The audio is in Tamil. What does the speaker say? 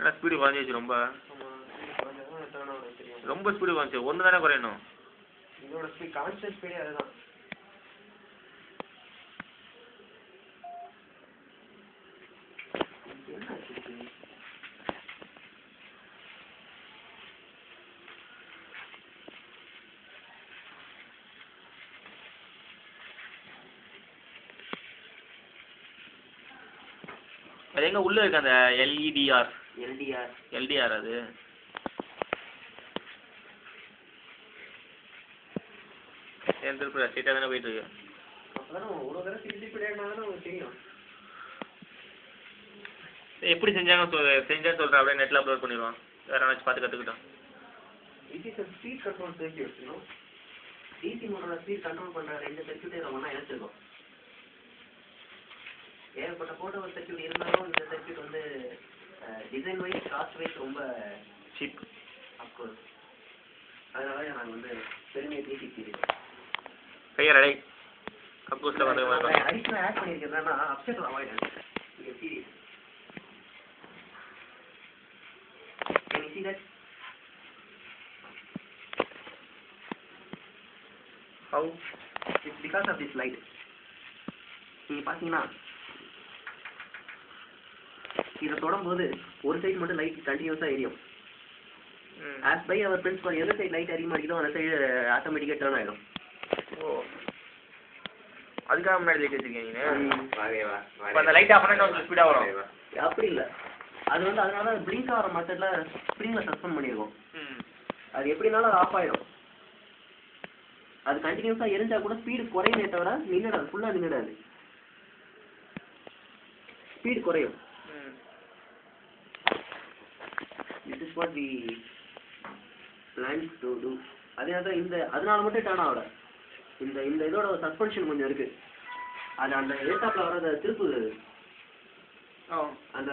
ஏன்னா ஸ்பீடு குறைஞ்சிச்சு ரொம்ப. ரொம்ப ஸ்பீடு குறைஞ்சி ஒன்று தானே குறையணும். இதோட ஸ்பீட் கான்ஸ்டன்ட் ஸ்பீடே அதுதான். அது எங்கே உள்ளே இருக்கு அந்த எல்இடிஆர்? எல்டிஆர் அது என் திருப்பி ஸ்ட்ரெயிட்டாக தானே போயிட்டு இருக்கு. எப்படி செஞ்சாங்க செஞ்சான்னு சொல்கிறேன், அப்படியே நெட்டில் அப்லோட் பண்ணிடுவான். வேறு ஏதாச்சும் பார்த்து கற்றுக்கிட்டோம். ஸ்பீட் கண்ட்ரோல் சர்க்யூட் டிசி மோட்டரோட ஸ்பீட் கண்ட்ரோல் பண்ணுற 2 சர்க்யூட்டே நம்ம ஒன்றா இணைச்சிருக்கோம். ஏகப்பட்ட போட்டோ சர்க்யூட் இருந்தாலும் இந்த சர்க்யூட் வந்து டிசைன் வைஸ் காஸ்ட் வைஸ் ரொம்ப சீப் அப்கோர்ஸ். அதனால நாங்கள் வந்து பெருமையை பேசிக்கிறோம். கையர் அடை அப்கோர்ஸில் வந்து அடிஷனல் ஆட் பண்ணியிருக்கிறதுனா அப்செட் அவாய்ட் இங்கே serious. Can you see that? How? It's because of this light. நீங்கள் பார்த்தீங்கன்னா இதை தொடும்போது ஒரு சைடு மட்டும் லைட் கண்டினியூஸாக எரியும். ஆஸ் பை அவர் பிரின்சிபல் எந்த சைடு லைட் அதிகமாக அடிக்குதோ அந்த சைடு ஆட்டோமேட்டிக்காக டேர்ன் ஆகிடும். ஓ, அதுக்காக முன்னாடி லைட் வச்சுருக்கீங்க. அந்த லைட் ஆஃப் பண்ணால் கொஞ்சம் ஸ்பீடாக வரும். அப்படி இல்லை, அது வந்து அதனால பிளிங்க் ஆகிற மெத்தடில் ஸ்ப்ரிங்கில் சஸ்பெண்ட் பண்ணியிருக்கோம். அது எப்படினாலும் அது ஆஃப் ஆகிடும். அது கண்டினியூஸாக எரிஞ்சால் கூட ஸ்பீடு குறையுமே தவிர நின்றுடாது, ஃபுல்லாக நின்றுடாது, ஸ்பீடு குறையும். This is what we plan to do. அதனால இந்த அதனால மட்டும் டர்ன் ஆகல. இந்த இதோட சஸ்பென்ஷன் கொஞ்சம் இருக்கு. அது அந்த ஏட்டாப்ல வர்றத திருப்பு அந்த